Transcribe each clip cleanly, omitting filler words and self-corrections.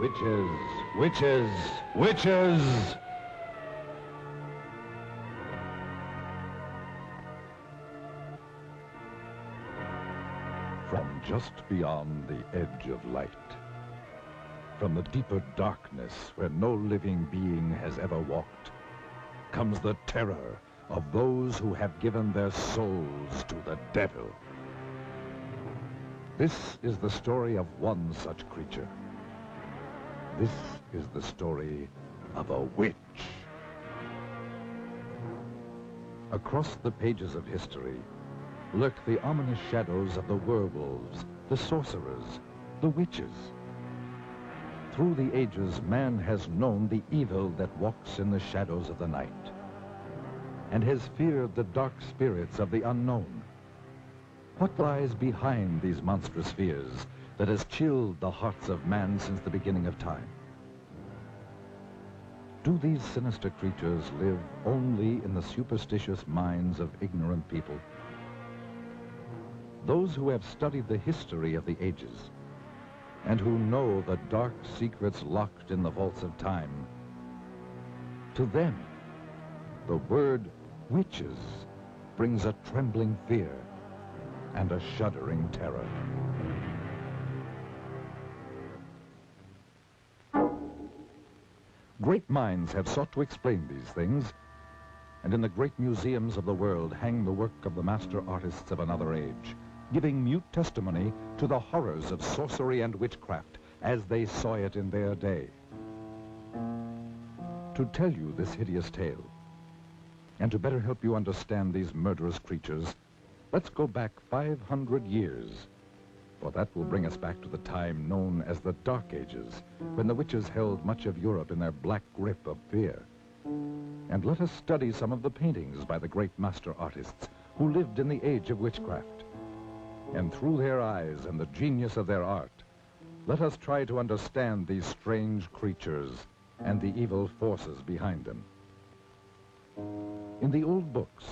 Witches, witches, witches! From just beyond the edge of light, from the deeper darkness where no living being has ever walked, comes the terror of those who have given their souls to the devil. This is the story of one such creature. This is the story of a witch. Across the pages of history lurk the ominous shadows of the werewolves, the sorcerers, the witches. Through the ages, man has known the evil that walks in the shadows of the night and has feared the dark spirits of the unknown. What lies behind these monstrous fears that has chilled the hearts of man since the beginning of time? Do these sinister creatures live only in the superstitious minds of ignorant people? Those who have studied the history of the ages and who know the dark secrets locked in the vaults of time, to them, the word witches brings a trembling fear and a shuddering terror. Great minds have sought to explain these things, and in the great museums of the world hang the work of the master artists of another age, giving mute testimony to the horrors of sorcery and witchcraft as they saw it in their day. To tell you this hideous tale, and to better help you understand these murderous creatures, let's go back 500 years, for that will bring us back to the time known as the Dark Ages, when the witches held much of Europe in their black grip of fear. And let us study some of the paintings by the great master artists who lived in the age of witchcraft. And through their eyes and the genius of their art, let us try to understand these strange creatures and the evil forces behind them. In the old books,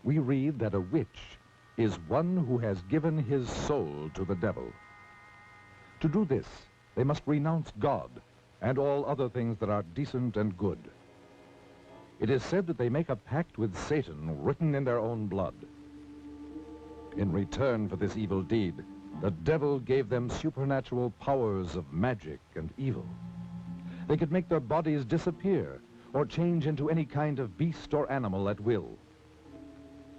we read that a witch is one who has given his soul to the devil. To do this, they must renounce God and all other things that are decent and good. It is said that they make a pact with Satan written in their own blood. In return for this evil deed, the devil gave them supernatural powers of magic and evil. They could make their bodies disappear or change into any kind of beast or animal at will.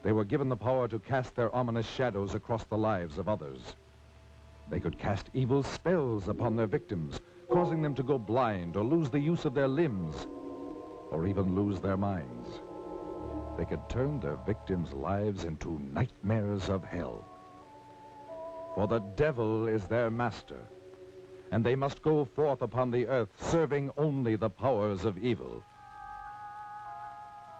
They were given the power to cast their ominous shadows across the lives of others. They could cast evil spells upon their victims, causing them to go blind or lose the use of their limbs, or even lose their minds. They could turn their victims' lives into nightmares of hell. For the devil is their master, and they must go forth upon the earth serving only the powers of evil.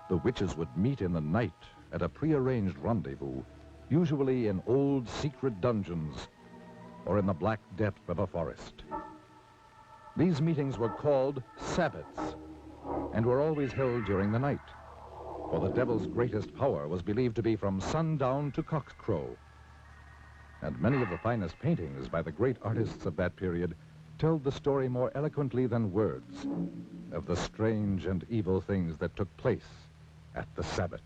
The witches would meet in the night at a prearranged rendezvous, usually in old secret dungeons or in the black depth of a forest. These meetings were called Sabbats and were always held during the night, for the devil's greatest power was believed to be from sundown to cockcrow. And many of the finest paintings by the great artists of that period tell the story more eloquently than words of the strange and evil things that took place at the Sabbat.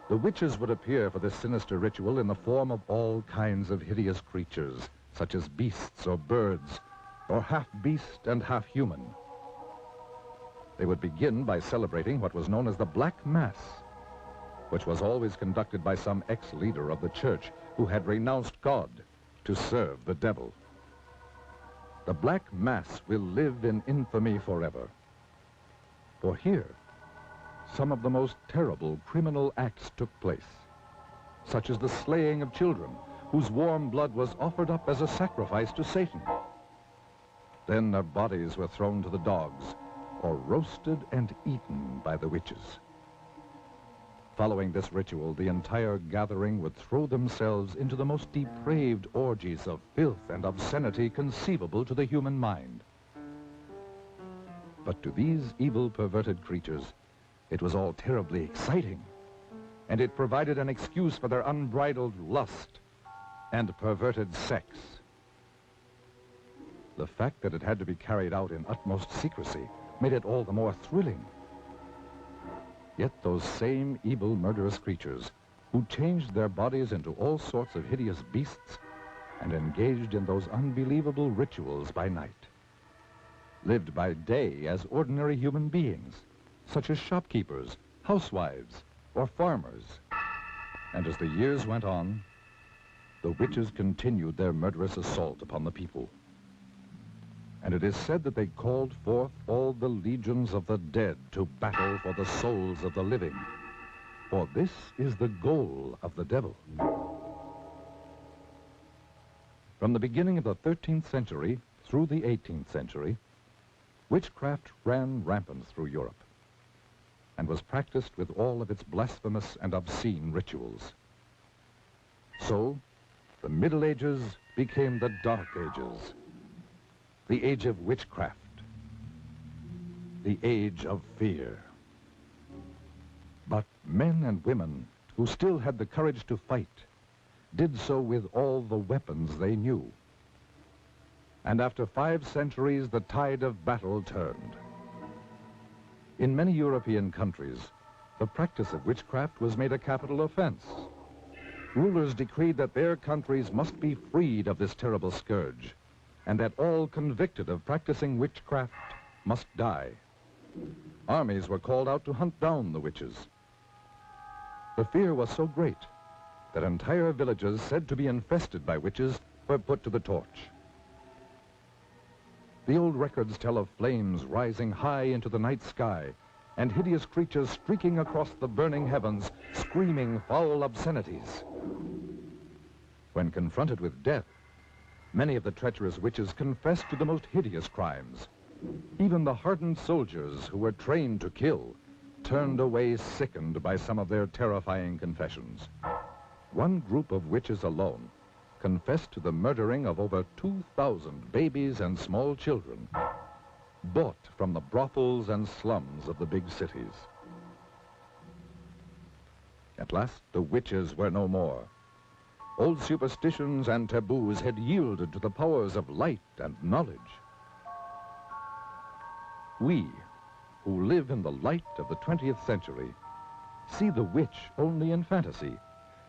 The witches would appear for this sinister ritual in the form of all kinds of hideous creatures, such as beasts or birds, or half beast and half human. They would begin by celebrating what was known as the Black Mass, which was always conducted by some ex-leader of the church who had renounced God to serve the devil. The Black Mass will live in infamy forever. For here, some of the most terrible criminal acts took place, such as the slaying of children, whose warm blood was offered up as a sacrifice to Satan. Then their bodies were thrown to the dogs, or roasted and eaten by the witches. Following this ritual, the entire gathering would throw themselves into the most depraved orgies of filth and obscenity conceivable to the human mind. But to these evil, perverted creatures, it was all terribly exciting, and it provided an excuse for their unbridled lust and perverted sex. The fact that it had to be carried out in utmost secrecy made it all the more thrilling. Yet those same evil, murderous creatures who changed their bodies into all sorts of hideous beasts and engaged in those unbelievable rituals by night, lived by day as ordinary human beings, such as shopkeepers, housewives, or farmers. And as the years went on, the witches continued their murderous assault upon the people. And it is said that they called forth all the legions of the dead to battle for the souls of the living. For this is the goal of the devil. From the beginning of the 13th century through the 18th century, witchcraft ran rampant through Europe and was practiced with all of its blasphemous and obscene rituals. So, the Middle Ages became the Dark Ages, the age of witchcraft, the age of fear. But men and women who still had the courage to fight did so with all the weapons they knew. And after 5 centuries, the tide of battle turned. In many European countries, the practice of witchcraft was made a capital offense. Rulers decreed that their countries must be freed of this terrible scourge, and that all convicted of practicing witchcraft must die. Armies were called out to hunt down the witches. The fear was so great that entire villages said to be infested by witches were put to the torch. The old records tell of flames rising high into the night sky and hideous creatures streaking across the burning heavens, screaming foul obscenities. When confronted with death, many of the treacherous witches confessed to the most hideous crimes. Even the hardened soldiers who were trained to kill turned away sickened by some of their terrifying confessions. One group of witches alone confessed to the murdering of over 2,000 babies and small children, bought from the brothels and slums of the big cities. At last, the witches were no more. Old superstitions and taboos had yielded to the powers of light and knowledge. We, who live in the light of the 20th century, see the witch only in fantasy,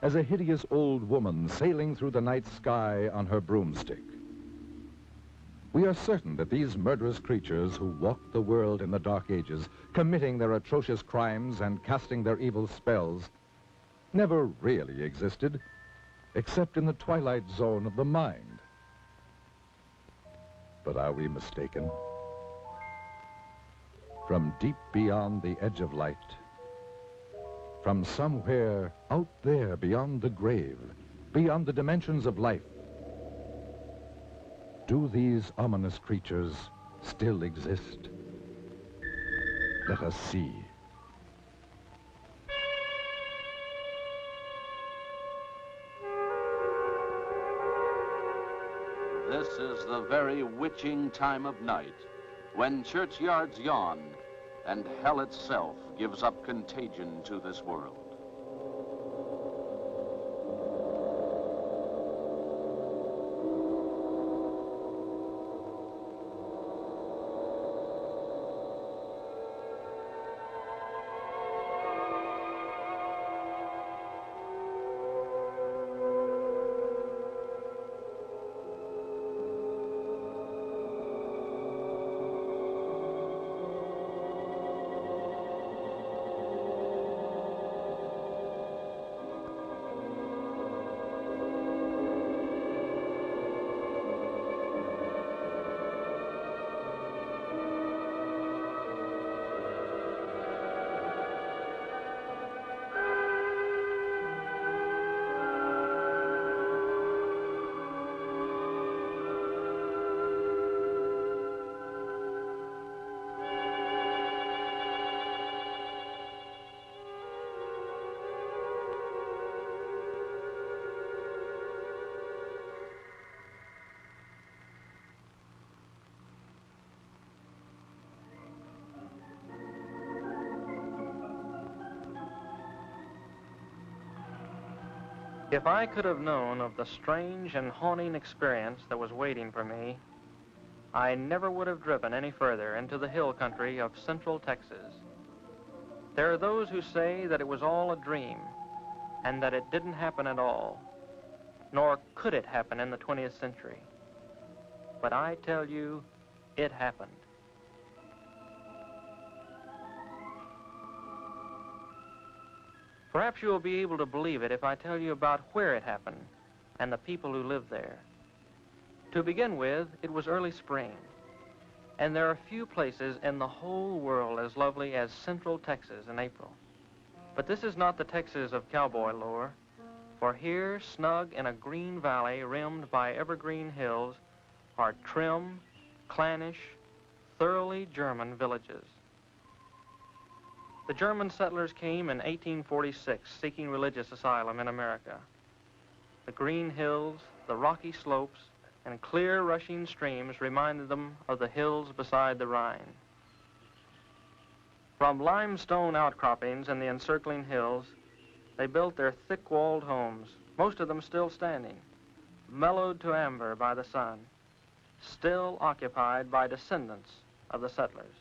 as a hideous old woman sailing through the night sky on her broomstick. We are certain that these murderous creatures who walked the world in the Dark Ages, committing their atrocious crimes and casting their evil spells, never really existed, except in the twilight zone of the mind. But are we mistaken? From deep beyond the edge of light, from somewhere out there beyond the grave, beyond the dimensions of life, do these ominous creatures still exist? Let us see. This is the very witching time of night, when churchyards yawn and hell itself gives up contagion to this world. If I could have known of the strange and haunting experience that was waiting for me, I never would have driven any further into the hill country of central Texas. There are those who say that it was all a dream and that it didn't happen at all, nor could it happen in the 20th century. But I tell you, it happened. Perhaps you will be able to believe it if I tell you about where it happened and the people who lived there. To begin with, it was early spring, and there are few places in the whole world as lovely as central Texas in April. But this is not the Texas of cowboy lore, for here, snug in a green valley rimmed by evergreen hills, are trim, clannish, thoroughly German villages. The German settlers came in 1846 seeking religious asylum in America. The green hills, the rocky slopes, and clear rushing streams reminded them of the hills beside the Rhine. From limestone outcroppings in the encircling hills, they built their thick-walled homes, most of them still standing, mellowed to amber by the sun, still occupied by descendants of the settlers.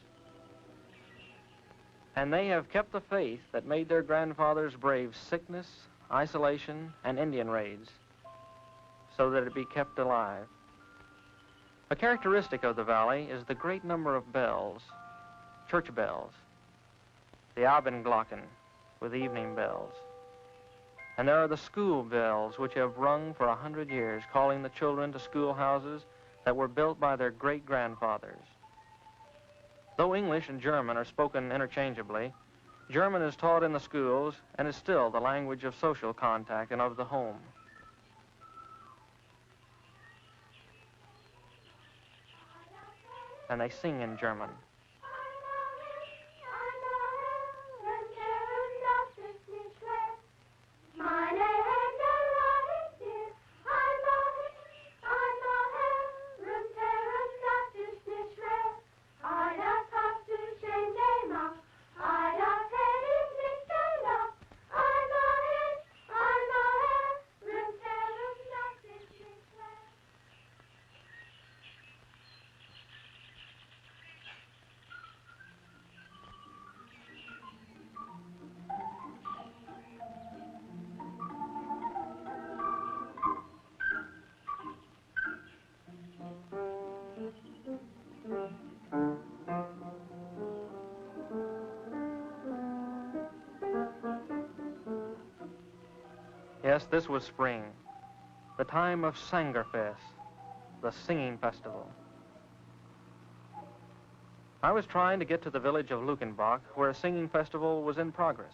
And they have kept the faith that made their grandfathers brave sickness, isolation, and Indian raids, so that it be kept alive. A characteristic of the valley is the great number of bells, church bells, the Abendglocken with evening bells. And there are the school bells which have rung for 100 years, calling the children to schoolhouses that were built by their great-grandfathers. Though English and German are spoken interchangeably, German is taught in the schools and is still the language of social contact and of the home. And they sing in German. Yes, this was spring, the time of Sangerfest, the singing festival. I was trying to get to the village of Luckenbach, where a singing festival was in progress.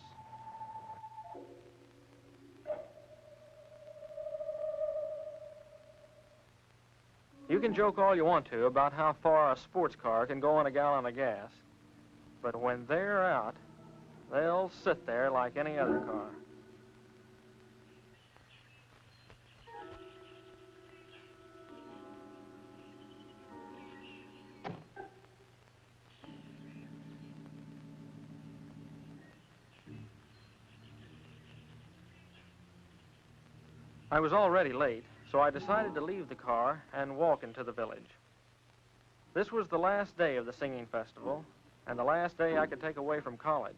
You can joke all you want to about how far a sports car can go on a gallon of gas, but when they're out, they'll sit there like any other car. I was already late, so I decided to leave the car and walk into the village. This was the last day of the singing festival, and the last day I could take away from college.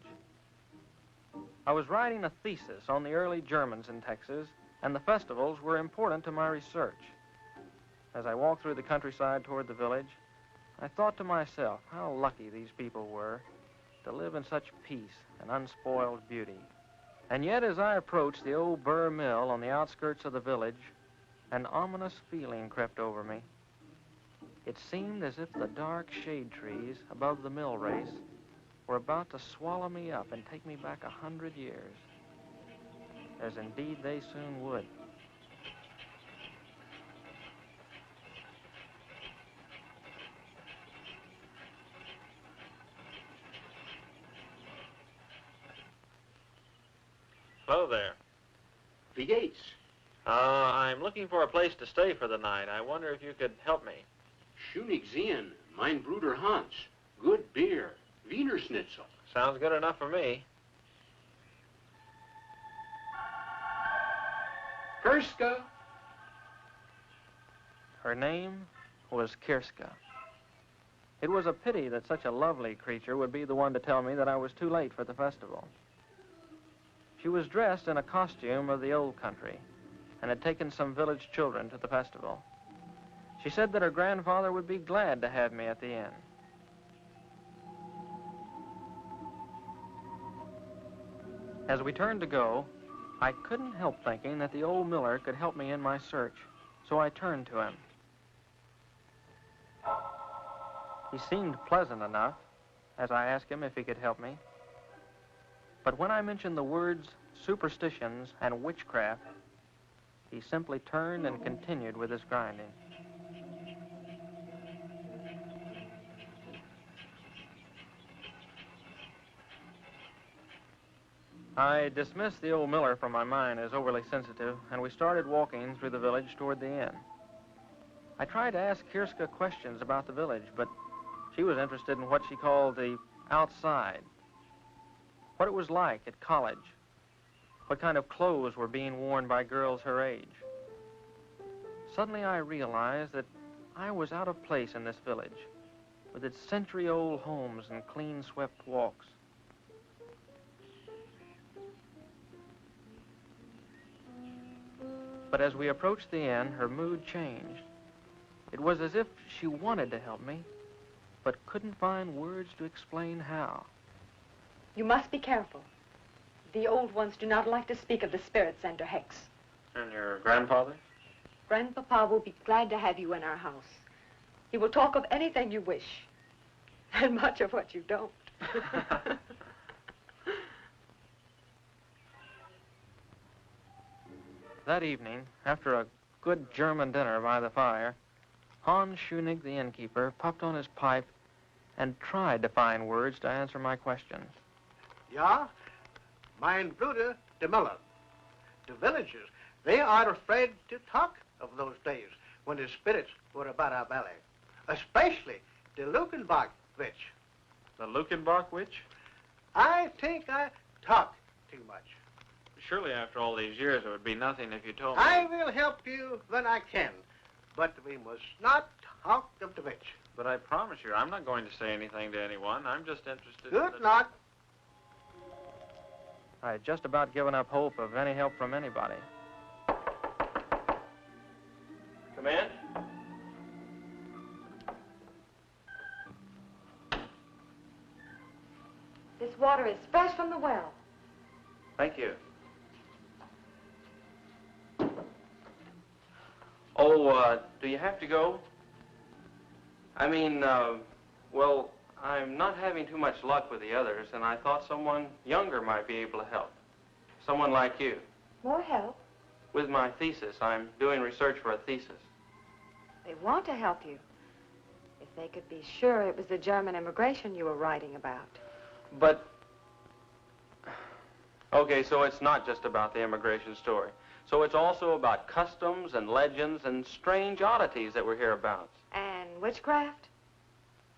I was writing a thesis on the early Germans in Texas, and the festivals were important to my research. As I walked through the countryside toward the village, I thought to myself how lucky these people were to live in such peace and unspoiled beauty. And yet, as I approached the old burr mill on the outskirts of the village, an ominous feeling crept over me. It seemed as if the dark shade trees above the mill race were about to swallow me up and take me back 100 years, as indeed they soon would. Hello there. Wie geht's? I'm looking for a place to stay for the night. I wonder if you could help me. Schön ich sehen. Mein Bruder Hans. Good beer. Wiener Schnitzel. Sounds good enough for me. Kirska. Her name was Kirska. It was a pity that such a lovely creature would be the one to tell me that I was too late for the festival. She was dressed in a costume of the old country and had taken some village children to the festival. She said that her grandfather would be glad to have me at the inn. As we turned to go, I couldn't help thinking that the old miller could help me in my search, so I turned to him. He seemed pleasant enough as I asked him if he could help me. But when I mentioned the words superstitions and witchcraft, he simply turned and continued with his grinding. I dismissed the old miller from my mind as overly sensitive, and we started walking through the village toward the inn. I tried to ask Kirska questions about the village, but she was interested in what she called the outside, what it was like at college, what kind of clothes were being worn by girls her age. Suddenly I realized that I was out of place in this village, with its century-old homes and clean-swept walks. But as we approached the inn, her mood changed. It was as if she wanted to help me, but couldn't find words to explain how. You must be careful. The old ones do not like to speak of the spirits and or hex. And your grandfather? Grandpapa will be glad to have you in our house. He will talk of anything you wish, and much of what you don't. That evening, after a good German dinner by the fire, Hans Schunig, the innkeeper, puffed on his pipe and tried to find words to answer my questions. Ja, mein Bruder, the miller. The villagers, they are afraid to talk of those days when the spirits were about our valley, especially the Lukenbach witch. The Lukenbach witch? I think I talk too much. Surely after all these years it would be nothing if you told me. I will help you when I can, but we must not talk of the witch. But I promise you, I'm not going to say anything to anyone. I'm just interested Good in luck. I had just about given up hope of any help from anybody. Come in. This water is fresh from the well. Thank you. Oh, do you have to go? I mean, well, I'm not having too much luck with the others, and I thought someone younger might be able to help. Someone like you. More help? With my thesis. I'm doing research for a thesis. They want to help you. If they could be sure it was the German immigration you were writing about. But, okay, so it's not just about the immigration story. So it's also about customs and legends and strange oddities that we're hereabouts. And witchcraft?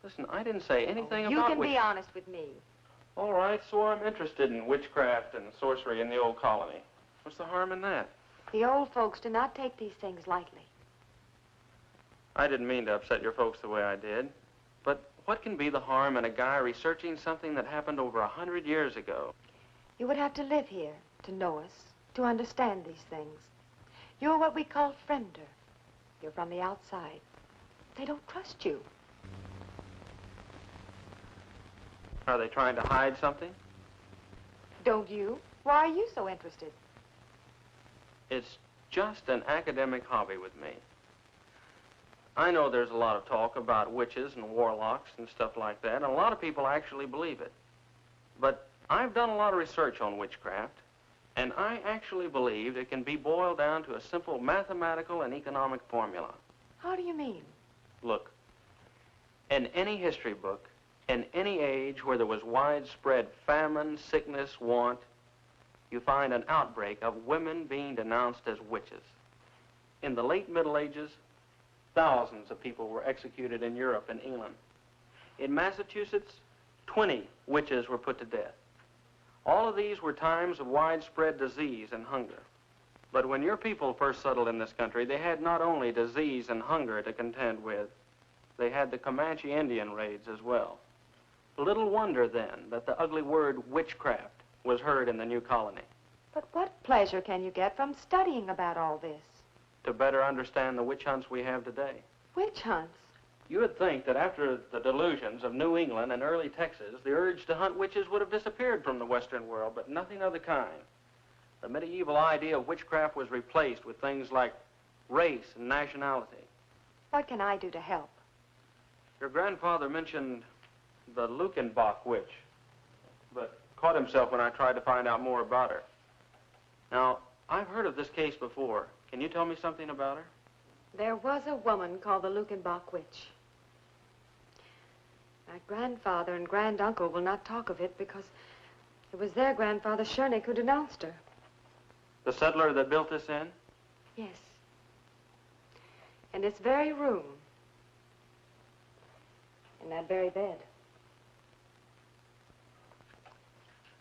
Listen, I didn't say anything You about can be honest with me. All right, so I'm interested in witchcraft and sorcery in the old colony. What's the harm in that? The old folks do not take these things lightly. I didn't mean to upset your folks the way I did. But what can be the harm in a guy researching something that happened over 100 years ago? You would have to live here to know us, to understand these things. You're what we call friender. You're from the outside. They don't trust you. Are they trying to hide something? Don't you? Why are you so interested? It's just an academic hobby with me. I know there's a lot of talk about witches and warlocks and stuff like that, and a lot of people actually believe it. But I've done a lot of research on witchcraft, and I actually believe it can be boiled down to a simple mathematical and economic formula. How do you mean? Look, in any history book, in any age where there was widespread famine, sickness, want, you find an outbreak of women being denounced as witches. In the late Middle Ages, thousands of people were executed in Europe and England. In Massachusetts, 20 witches were put to death. All of these were times of widespread disease and hunger. But when your people first settled in this country, they had not only disease and hunger to contend with, they had the Comanche Indian raids as well. Little wonder, then, that the ugly word witchcraft was heard in the new colony. But what pleasure can you get from studying about all this? To better understand the witch hunts we have today. Witch hunts? You would think that after the delusions of New England and early Texas, the urge to hunt witches would have disappeared from the Western world, but nothing of the kind. The medieval idea of witchcraft was replaced with things like race and nationality. What can I do to help? Your grandfather mentioned the Lukenbach witch, but caught himself when I tried to find out more about her. Now, I've heard of this case before. Can you tell me something about her? There was a woman called the Lukenbach witch. My grandfather and granduncle will not talk of it because it was their grandfather, Schoenig, who denounced her. The settler that built this inn? Yes. In this very room. In that very bed.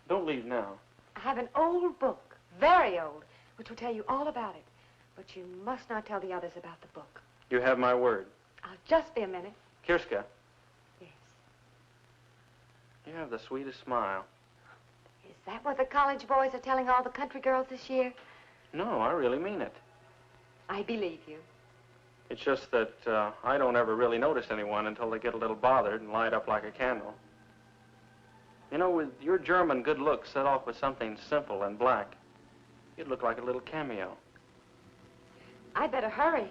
Don't leave now. I have an old book, very old, which will tell you all about it. But you must not tell the others about the book. You have my word. I'll just be a minute. Kirska. Yes. You have the sweetest smile. Is that what the college boys are telling all the country girls this year? No, I really mean it. I believe you. It's just that I don't ever really notice anyone until they get a little bothered and light up like a candle. You know, with your German good looks set off with something simple and black, you'd look like a little cameo. I'd better hurry.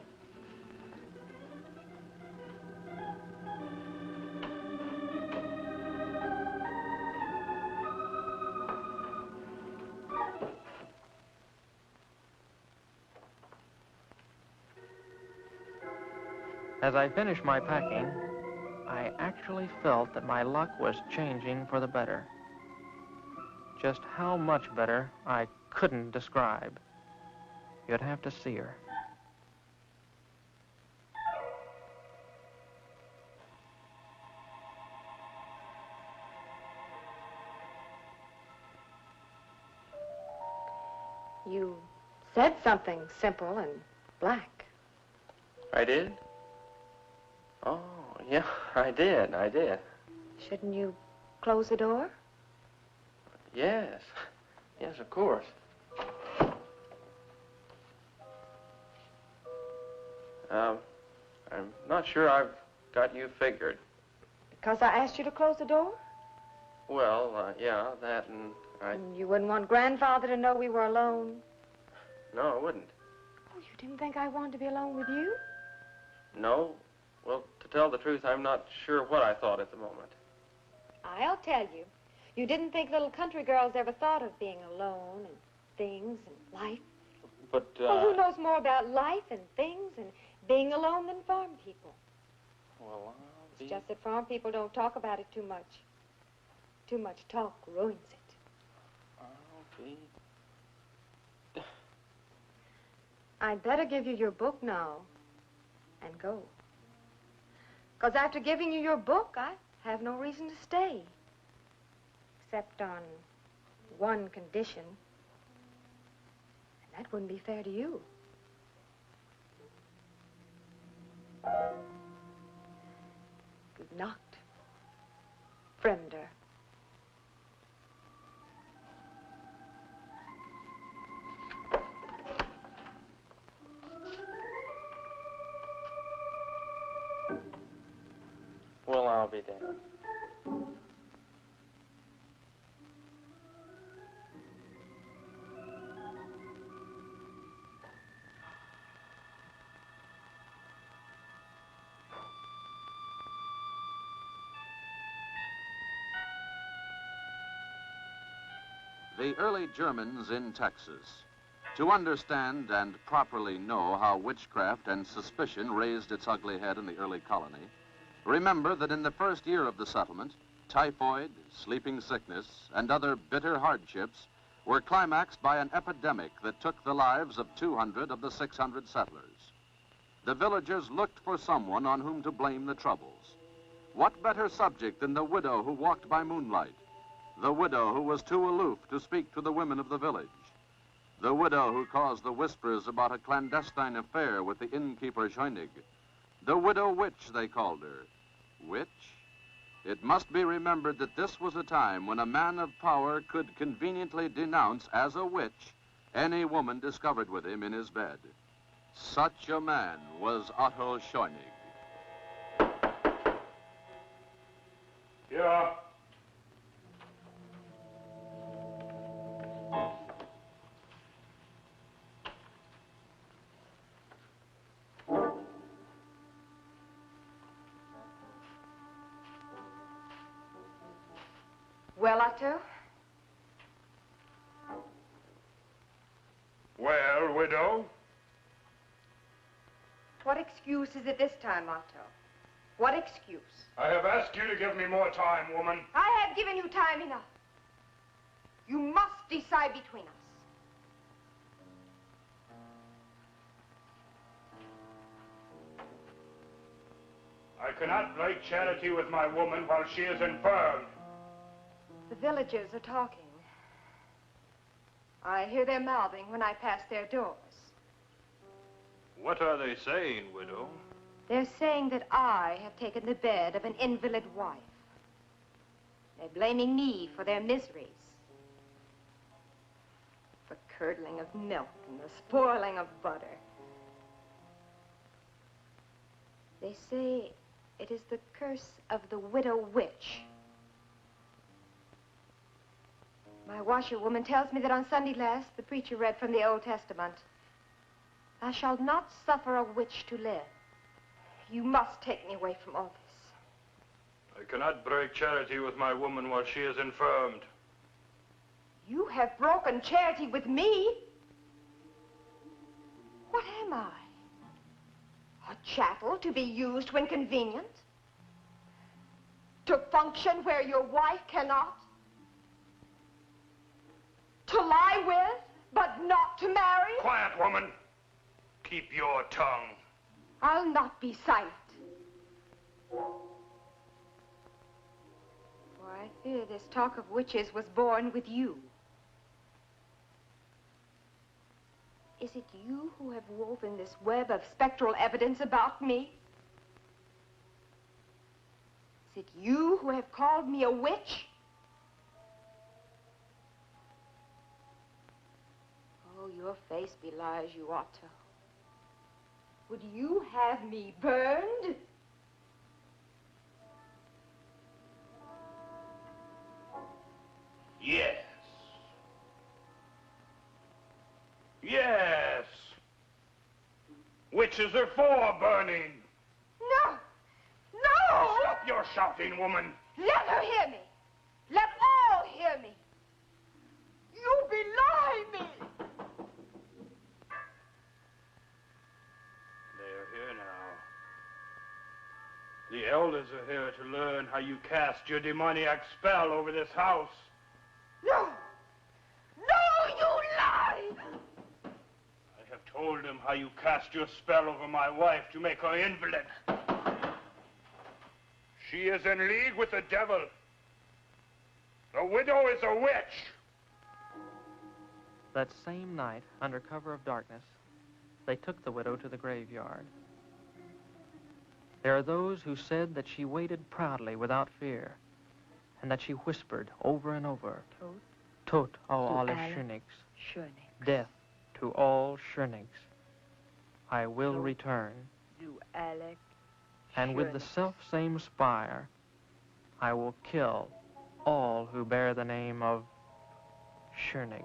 As I finished my packing, I actually felt that my luck was changing for the better. Just how much better, I couldn't describe. You'd have to see her. You said something simple and black. I did? Oh, yeah, I did. Shouldn't you close the door? Yes. Yes, of course. I'm not sure I've got you figured. Because I asked you to close the door? Well, yeah, that and And you wouldn't want Grandfather to know we were alone? No, I wouldn't. Oh, you didn't think I wanted to be alone with you? No. Well, to tell the truth, I'm not sure what I thought at the moment. I'll tell you. You didn't think little country girls ever thought of being alone and things and life? But, Well, who knows more about life and things and being alone than farm people? Well, It's just that farm people don't talk about it too much. Too much talk ruins it. I'll be... I'd better give you your book now and go. Because after giving you your book, I have no reason to stay. Except on one condition. And that wouldn't be fair to you. You've knocked. Fremder. Well, I'll be damned. The early Germans in Texas. To understand and properly know how witchcraft and suspicion raised its ugly head in the early colony, remember that in the first year of the settlement, typhoid, sleeping sickness, and other bitter hardships were climaxed by an epidemic that took the lives of 200 of the 600 settlers. The villagers looked for someone on whom to blame the troubles. What better subject than the widow who walked by moonlight? The widow who was too aloof to speak to the women of the village. The widow who caused the whispers about a clandestine affair with the innkeeper Schoenig. The widow witch, they called her. Witch? It must be remembered that this was a time when a man of power could conveniently denounce as a witch any woman discovered with him in his bed. Such a man was Otto Scheunig. Yeah. Well, Otto? Well, widow? What excuse is it this time, Otto? What excuse? I have asked you to give me more time, woman. I have given you time enough. You must decide between us. I cannot break charity with my woman while she is infirm. The villagers are talking. I hear them mouthing when I pass their doors. What are they saying, widow? They're saying that I have taken the bed of an invalid wife. They're blaming me for their miseries. The curdling of milk and the spoiling of butter. They say it is the curse of the widow witch. My washerwoman tells me that on Sunday last, the preacher read from the Old Testament. Thou shalt not suffer a witch to live. You must take me away from all this. I cannot break charity with my woman while she is infirmed. You have broken charity with me? What am I? A chattel to be used when convenient? To function where your wife cannot? To lie with, but not to marry? Quiet, woman. Keep your tongue. I'll not be silent. For I fear this talk of witches was born with you. Is it you who have woven this web of spectral evidence about me? Is it you who have called me a witch? Oh, your face belies you, Otto. Would you have me burned? Yes. Yes. Witches are for burning. No! No! Stop your shouting, woman. Let her hear me. Let all hear me. You belie me. They're here now. The elders are here to learn how you cast your demoniac spell over this house. No! No, you lie! I have told them how you cast your spell over my wife to make her invalid. She is in league with the devil. The widow is a witch. That same night, under cover of darkness, they took the widow to the graveyard. There are those who said that she waited proudly without fear, and that she whispered over and over, Tot au alle Schönigs, death to all Schönigs. I will return. And with the self-same spire, I will kill all who bear the name of Schönig.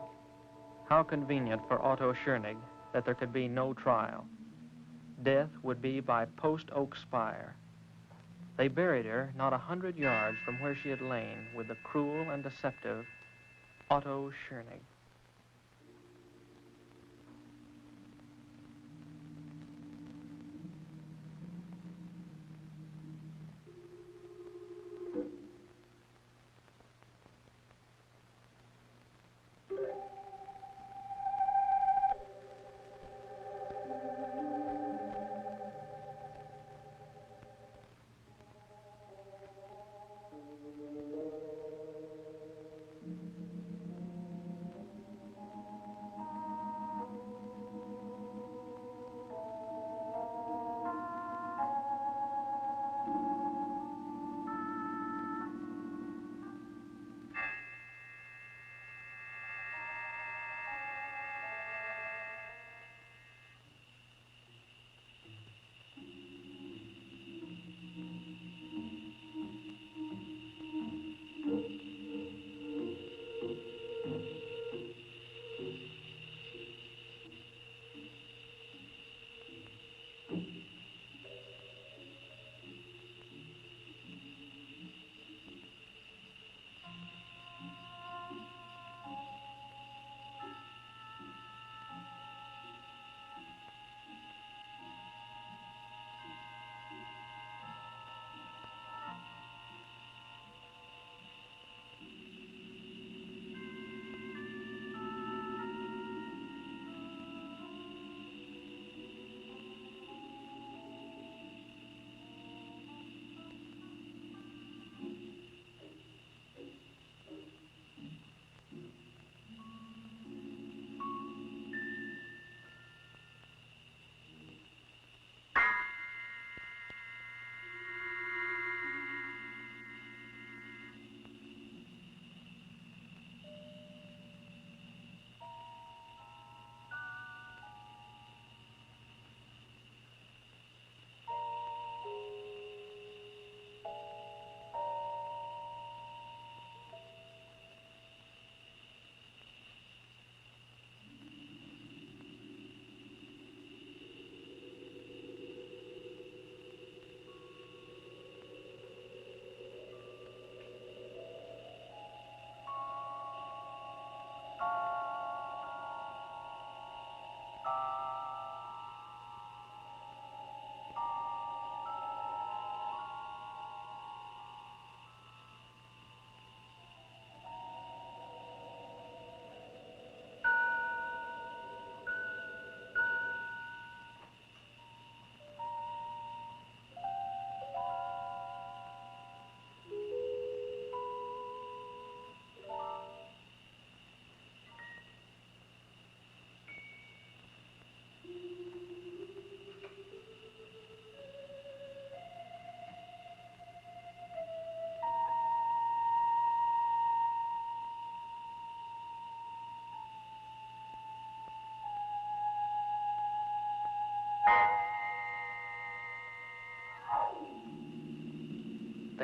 How convenient for Otto Schönig that there could be no trial. Death would be by post oak spire. They buried her not 100 yards from where she had lain with the cruel and deceptive Otto Schönig.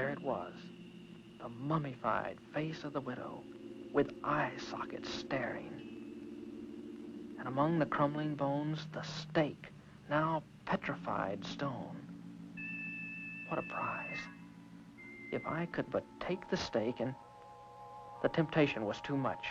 there it was, the mummified face of the widow, with eye sockets staring. And among the crumbling bones, the stake, now petrified stone. What a prize. If I could but take the stake, and the temptation was too much.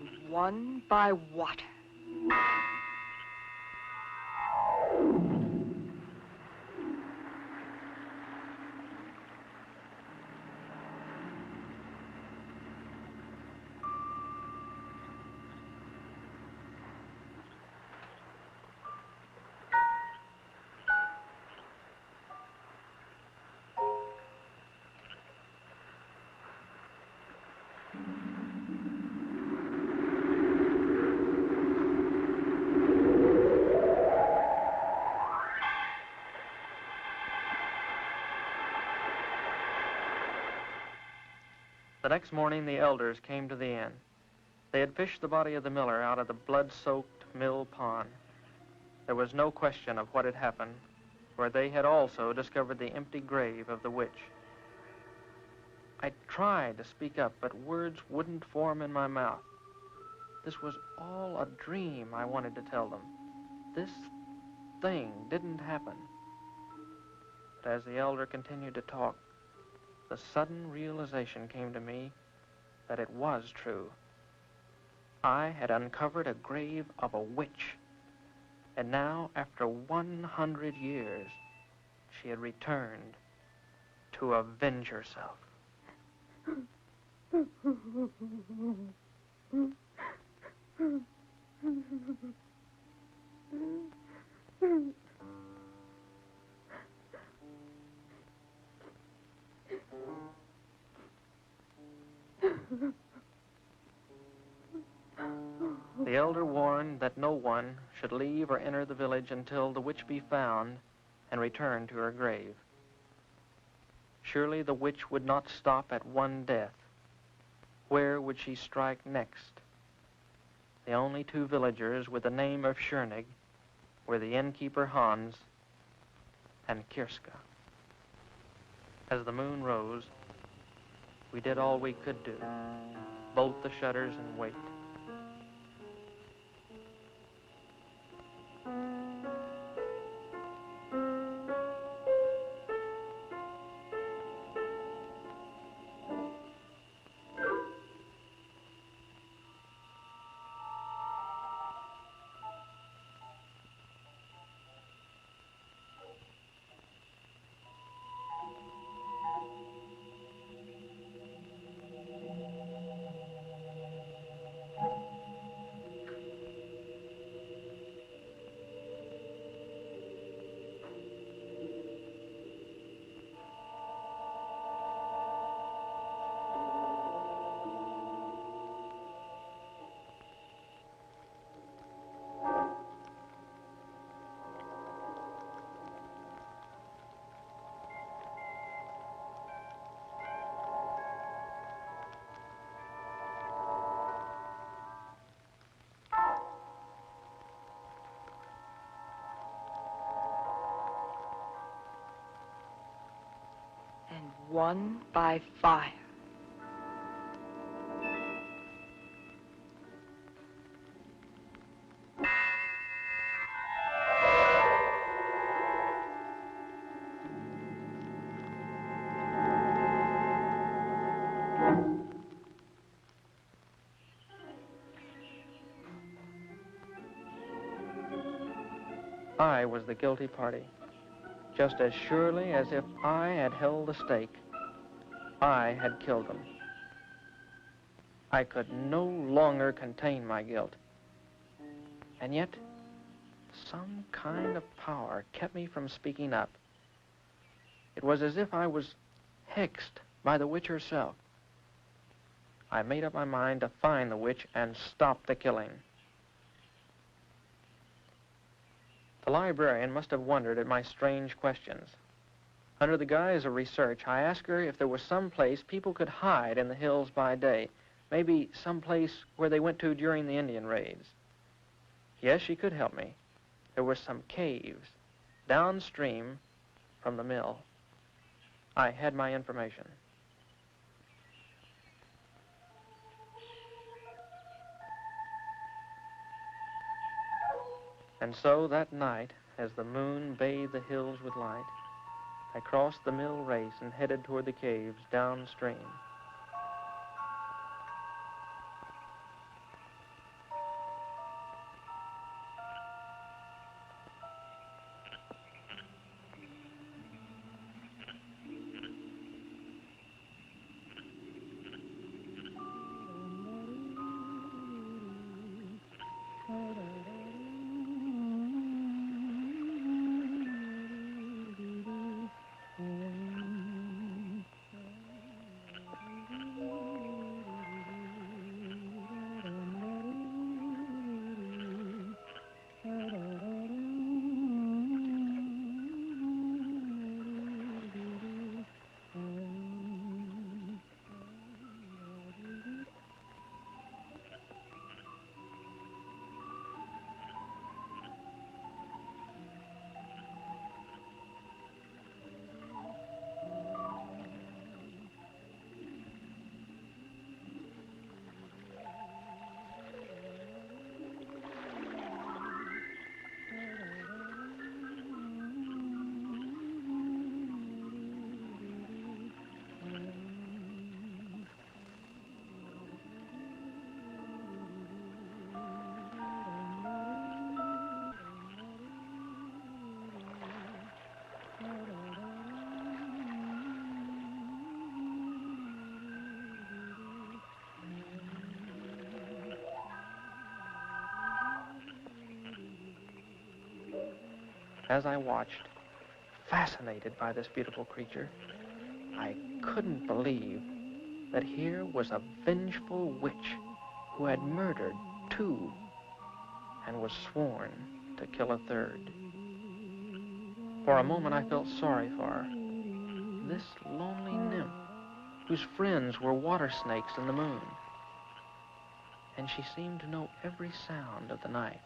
and won by water. The next morning, the elders came to the inn. They had fished the body of the miller out of the blood-soaked mill pond. There was no question of what had happened, for they had also discovered the empty grave of the witch. I tried to speak up, but words wouldn't form in my mouth. This was all a dream, I wanted to tell them. This thing didn't happen. But as the elder continued to talk, the sudden realization came to me that it was true. I had uncovered a grave of a witch, and now, after 100 years, she had returned to avenge herself. The elder warned that no one should leave or enter the village until the witch be found and return to her grave. Surely the witch would not stop at one death. Where would she strike next? The only two villagers with the name of Schoenig were the innkeeper Hans and Kirska. As the moon rose, we did all we could do, bolt the shutters and wait. And won by fire. I was the guilty party. Just as surely as if I had held the stake, I had killed them. I could no longer contain my guilt. And yet, some kind of power kept me from speaking up. It was as if I was hexed by the witch herself. I made up my mind to find the witch and stop the killing. The librarian must have wondered at my strange questions. Under the guise of research, I asked her if there was some place people could hide in the hills by day, maybe some place where they went to during the Indian raids. Yes, she could help me. There were some caves downstream from the mill. I had my information. And so that night, as the moon bathed the hills with light, I crossed the mill race and headed toward the caves downstream. As I watched, fascinated by this beautiful creature, I couldn't believe that here was a vengeful witch who had murdered 2 and was sworn to kill a 3rd. For a moment I felt sorry for her. This lonely nymph whose friends were water snakes in the moon. And she seemed to know every sound of the night.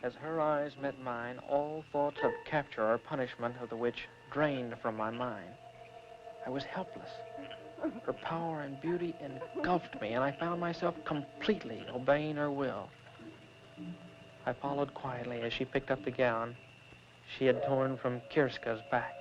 As her eyes met mine, all thoughts of capture or punishment of the witch drained from my mind. I was helpless. Her power and beauty engulfed me, and I found myself completely obeying her will. I followed quietly as she picked up the gown she had torn from Kirska's back.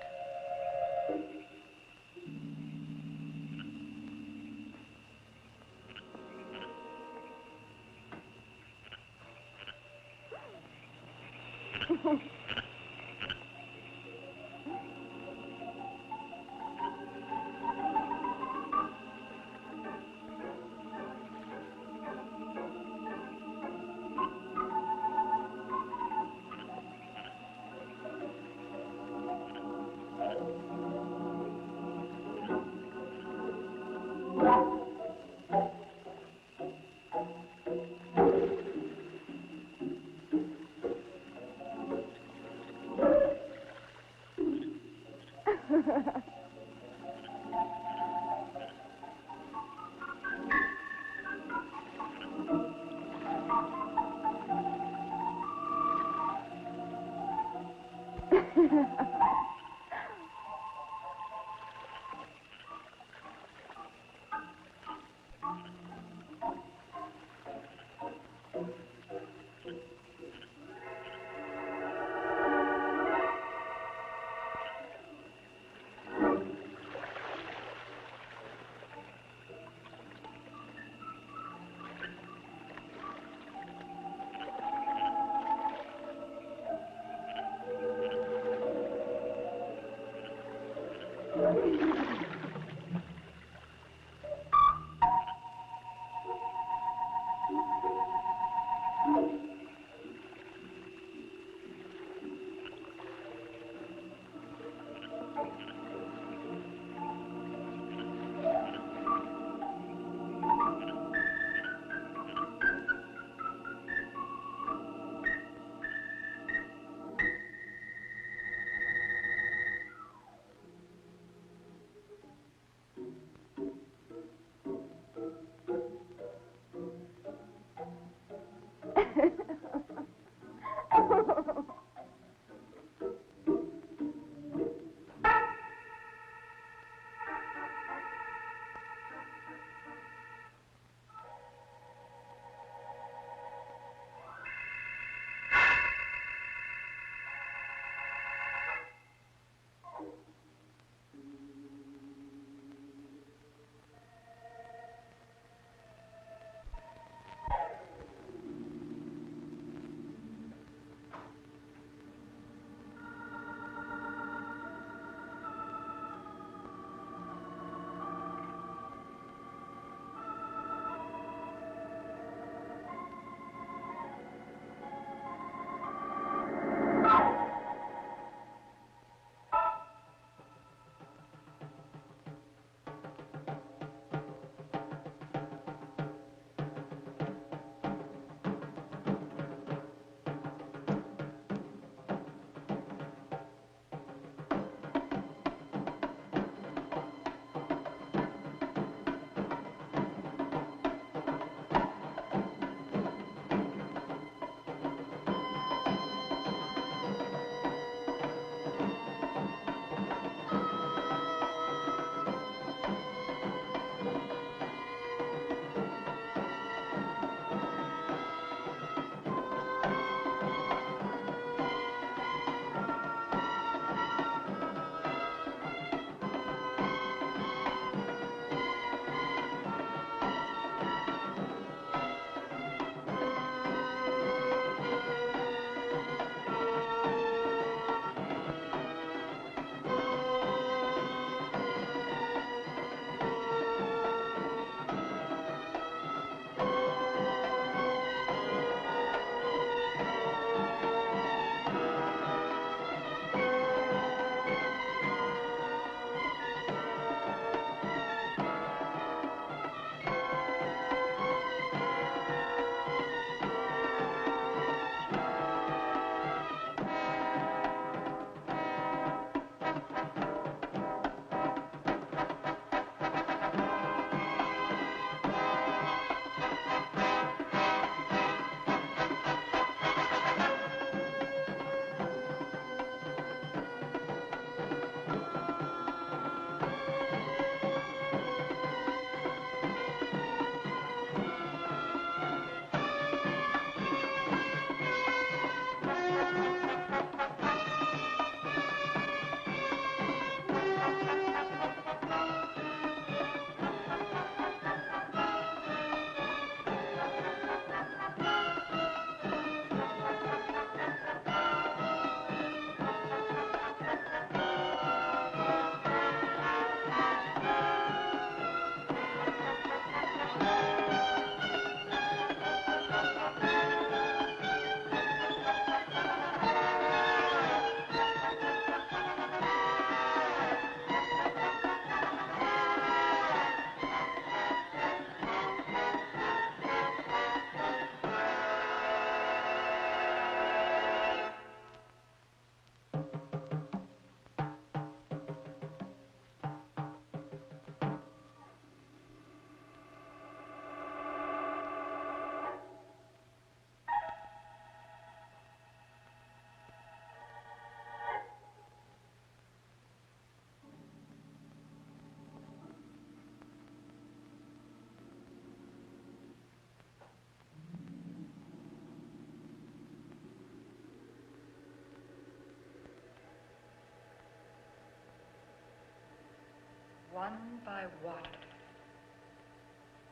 One by water,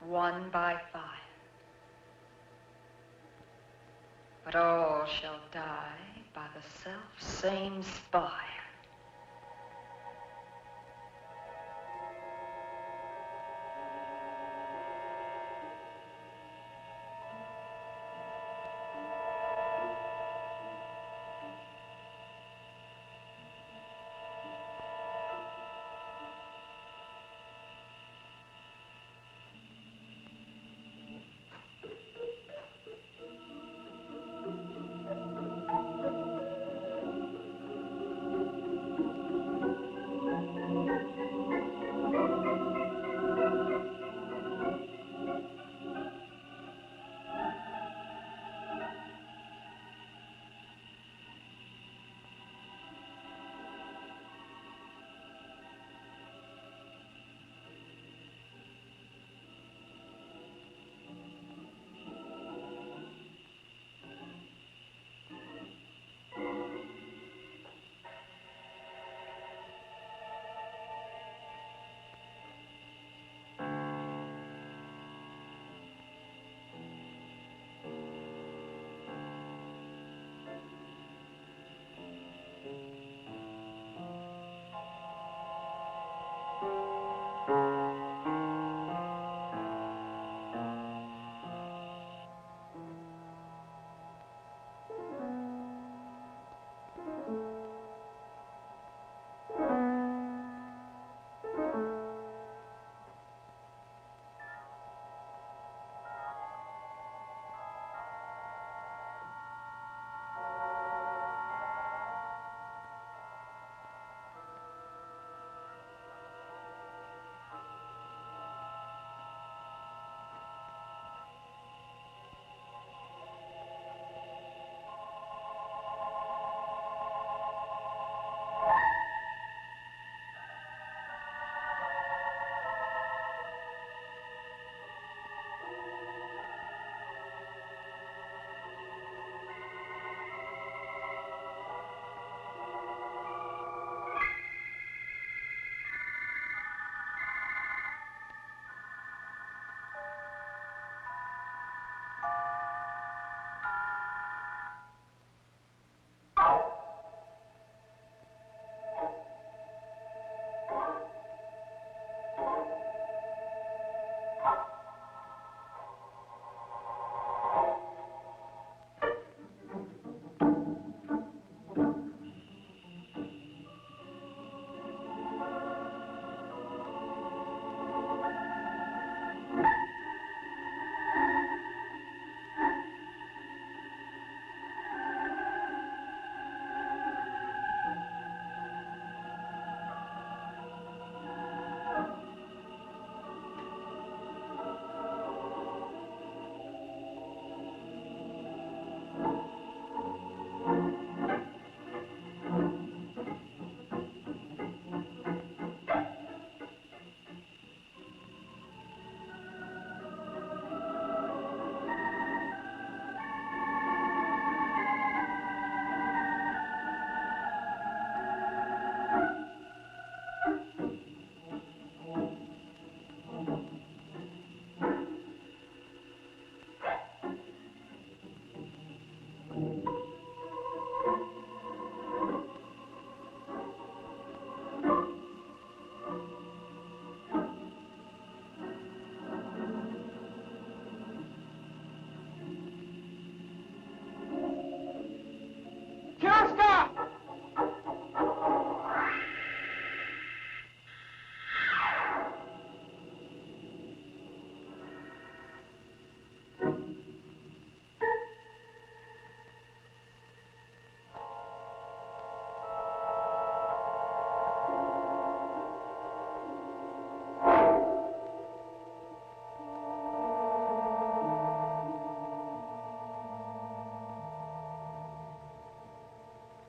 one by fire. But all shall die by the self-same fire.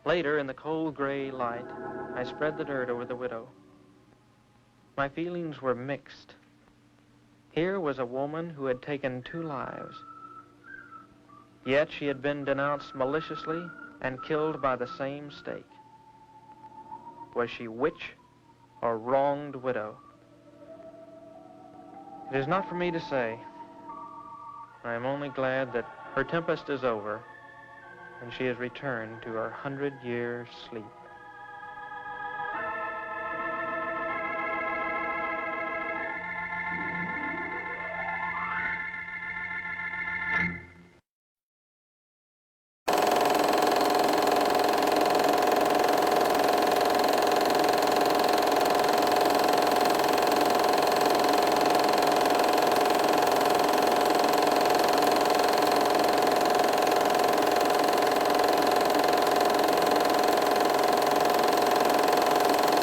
Later, in the cold gray light, I spread the dirt over the widow. My feelings were mixed. Here was a woman who had taken 2 lives. Yet she had been denounced maliciously and killed by the same stake. Was she witch or wronged widow? It is not for me to say. I am only glad that her tempest is over and she has returned to her 100-year sleep.